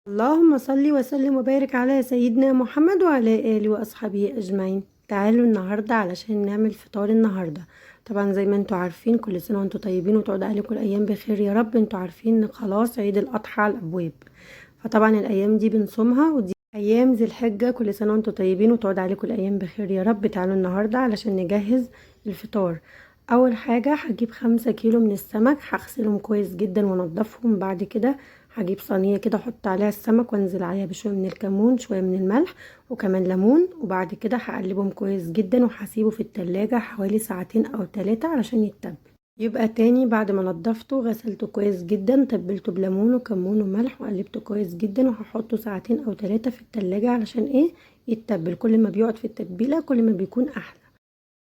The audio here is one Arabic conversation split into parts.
اللهم صل وسلم وبارك على سيدنا محمد وعلى آله وأصحابه أجمعين. تعالوا النهاردة علشان نعمل فطار النهاردة. طبعا زي ما انتوا عارفين، كل سنة وانتوا طيبين وتقعد عليكم الأيام بخير يا رب. انتوا عارفين ان خلاص عيد الأضحى على الأبواب، فطبعا الأيام دي بنصومها، ودي أيام ذي الحجة. كل سنة وانتوا طيبين وتقعد عليكم الأيام بخير يا رب. تعالوا النهاردة علشان نجهز الفطار. أول حاجة هجيب 5 كيلو من السمك، هغسلهم كويس جدا وانضفهم. بعد كده هجيب صينيه كده احط عليها السمك وانزل عليها بشويه من الكمون، شويه من الملح، وكمان ليمون. وبعد كده هقلبهم كويس جدا وهسيبه في التلاجة حوالي ساعتين او 3 علشان يتبل. يبقى تاني بعد ما نضفته غسلته كويس جدا، تبلته بليمون وكمون وملح وقلبته كويس جدا، وهحطه ساعتين او 3 في التلاجة علشان يتبل. كل ما بيقعد في التتبيله كل ما بيكون احلى.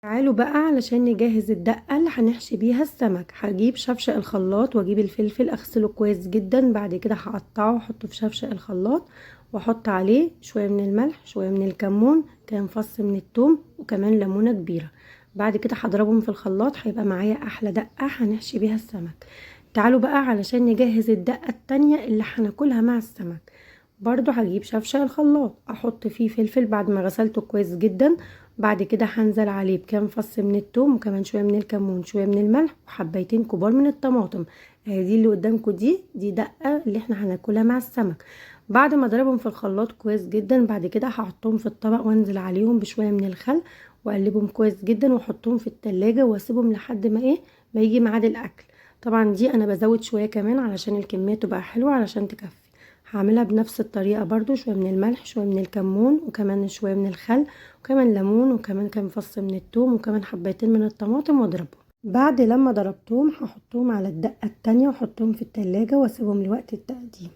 تعالوا بقى علشان نجهز الدقة اللي هنحشي بيها السمك. هجيب شفشق الخلاط واجيب الفلفل اغسله كويس جدا. بعد كده هقطعه واحطه في شفشق الخلاط، واحط عليه شوية من الملح، شوية من الكمون، كام فص من الثوم، وكمان ليمونة كبيرة. بعد كده هضربهم في الخلاط، هيبقى معايا احلى دقة هنحشي بيها السمك. تعالوا بقى علشان نجهز الدقة التانية اللي هناكلها مع السمك. برضو هجيب شفشق الخلاط احط فيه فلفل بعد ما غسلته كويس جدا. بعد كده هنزل عليه بكام فص من الثوم، وكمان شويه من الكمون، شويه من الملح، وحبيتين كبار من الطماطم. دي اللي قدامكم، دي دقه اللي احنا هناكلها مع السمك. بعد ما اضربهم في الخلاط كويس جدا، بعد كده هحطهم في الطبق وانزل عليهم بشويه من الخل واقلبهم كويس جدا، واحطهم في التلاجة واسيبهم لحد ما يجي ميعاد الاكل. طبعا دي انا بزود شويه كمان علشان الكميه تبقى حلوه علشان تكفي. هعملها بنفس الطريقه برضو، شويه من الملح، شويه من الكمون، وكمان شويه من الخل، وكمان ليمون، وكمان كام فص من الثوم، وكمان حبيتين من الطماطم، واضربهم. بعد لما ضربتهم هحطهم على الدقة التانية واحطهم في التلاجة واسيبهم لوقت التقديم.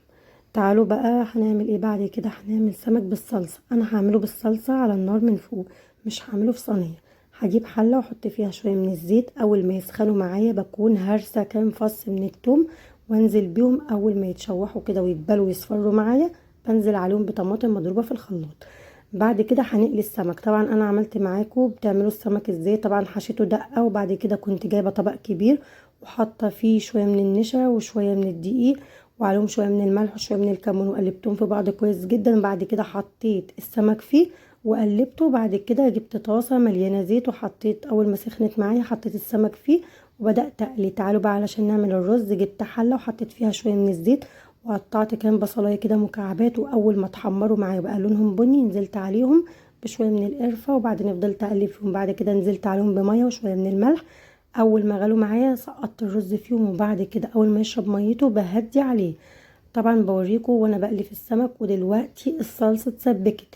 تعالوا بقى هنعمل ايه بعد كده. هنعمل سمك بالصلصة. انا هعمله بالصلصة على النار من فوق، مش هعمله في صينية. هجيب حلة واحط فيها شوية من الزيت. اول ما يسخنوا معايا بكون هرسة كام فص من الثوم وانزل بيهم. اول ما يتشوحوا كده ويتبلوا ويصفروا معايا بنزل عليهم بطماطم مضروبة في الخلاط. بعد كده هنقلي السمك. طبعا انا عملت معاكم بتعملوا السمك ازاي. طبعا حشيته دقه، وبعد كده كنت جايبه طبق كبير وحاطه فيه شويه من النشا وشويه من الدقيق وعليهم شويه من الملح وشويه من الكمون، وقلبتهم في بعض كويس جدا. بعد كده حطيت السمك فيه وقلبته. بعد كده جبت طاسه مليانه زيت وحطيت، اول ما سخنت معايا حطيت السمك فيه وبدات اقلي. تعالوا بقى علشان نعمل الرز. جبت حله وحطيت فيها شويه من الزيت وقطعت كام بصلايه كده مكعبات، واول ما اتحمروا معايا بقى لونهم بني نزلت عليهم بشويه من القرفه، وبعدين فضلت اقلب فيهم. بعد كده نزلت عليهم بميه وشويه من الملح. اول ما غلوا معايا سقطت الرز فيهم، وبعد كده اول ما يشرب ميته بهدي عليه. طبعا بوريكم وانا بقلي في السمك. ودلوقتي الصلصه اتسبكت.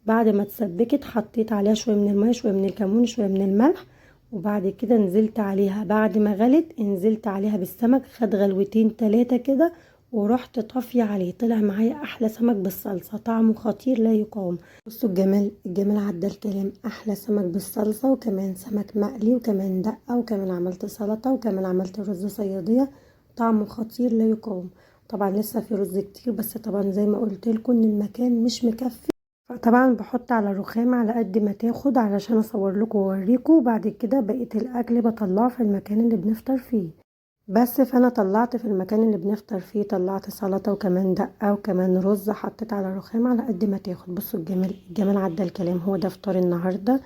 بعد ما اتسبكت حطيت عليها شويه من الميه، شويه من الكمون، شويه من الملح، وبعد كده نزلت عليها. بعد ما غلت نزلت عليها بالسمك، خد غلوتين 3 كده ورحت طافية عليه. طلع معايا احلى سمك بالصلصة، طعمه خطير لا يقاوم. بصوا الجمال، الجمال عدى الكلام. احلى سمك بالصلصة، وكمان سمك مقلي، وكمان دقة، وكمان عملت سلطة، وكمان عملت رز صيادية. طعمه خطير لا يقاوم. طبعا لسه في رز كتير، بس طبعا زي ما قلت لكم ان المكان مش مكفي. طبعا بحط على الرخام على قد ما تاخد علشان اصور لكم واوريكم. وبعد كده بقيه الاكل بطلعه في المكان اللي بنفطر فيه. بس فانا طلعت في المكان اللي بنفطر فيه، طلعت سلطه وكمان دقه وكمان رز، حطيت على الرخام على قد ما تاخد. بصوا الجمال، الجمال عدى الكلام. هو ده فطار النهارده.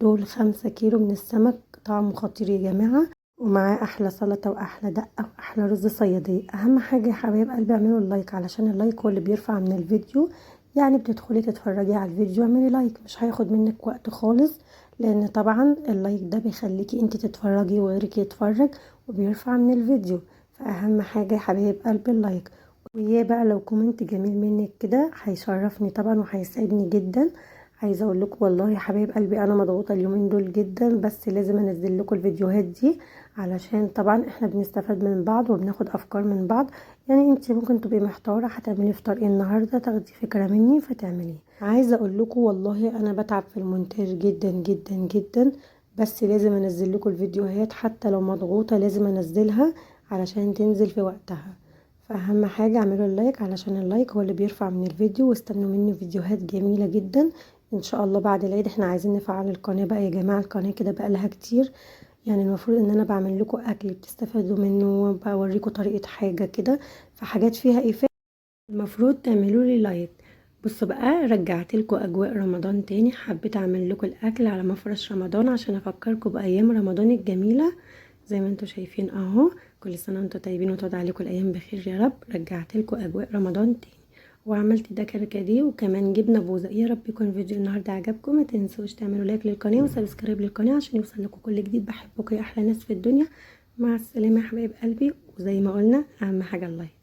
دول 5 كيلو من السمك، طعمه خطير يا جماعه، ومعاه احلى سلطه واحلى دقه واحلى رز صياديه. اهم حاجه يا حبايب قلبي اعملوا اللايك، علشان اللايك هو اللي بيرفع من الفيديو. يعني بتدخلي تتفرجي على الفيديو اعملي لايك، مش هياخد منك وقت خالص، لان طبعا اللايك ده بيخليكي انت تتفرجي وغيرك يتفرج وبيرفع من الفيديو. فاهم حاجه يا حبايب قلبي اللايك. ويا بقى لو كومنت جميل منك كده هيشرفني طبعا وهيسعدني جدا. عايزه اقول لكم والله يا حبايب قلبي انا مضغوطه اليومين دول جدا، بس لازم انزل لكم الفيديوهات دي علشان طبعا احنا بنستفاد من بعض وبناخد افكار من بعض. يعني انت ممكن تبقي محتاره هتعملي فطار ايه النهارده، تاخدي فكره مني فتعمليه. عايزه اقول لكم والله انا بتعب في المونتاج جدا جدا جدا، بس لازم انزل لكم الفيديوهات حتى لو مضغوطه، لازم انزلها علشان تنزل في وقتها. فاهم حاجه اعملوا اللايك، علشان اللايك هو اللي بيرفع من الفيديو. واستنوا مني فيديوهات جميله جدا ان شاء الله بعد العيد. احنا عايزين نفعل القناه بقى يا جماعه، القناه كده بقى لها كتير. يعني المفروض ان انا بعمل لكم اكل بتستفادوا منه، بوريكم طريقه حاجه كده، فحاجات فيها افادة. المفروض تعملوا لي لايك. بصوا بقى، رجعت لكم اجواء رمضان تاني، حبيت اعمل لكم الاكل على مفرش رمضان عشان افكركم بايام رمضان الجميله. زي ما انتم شايفين اهو. كل سنه وانتم طيبين وتعود عليكم الايام بخير يا رب. رجعت لكم اجواء رمضان تاني وعملت ده كركديه وكمان جبنه بوزه. يا رب يكون فيديو النهارده عجبكم. ما تنسوش تعملوا لايك للقناه وسبسكرايب للقناه عشان يوصل لكم كل جديد. بحبكم يا احلى ناس في الدنيا. مع السلامه يا حبايب قلبي، وزي ما قلنا اهم حاجه اللايك.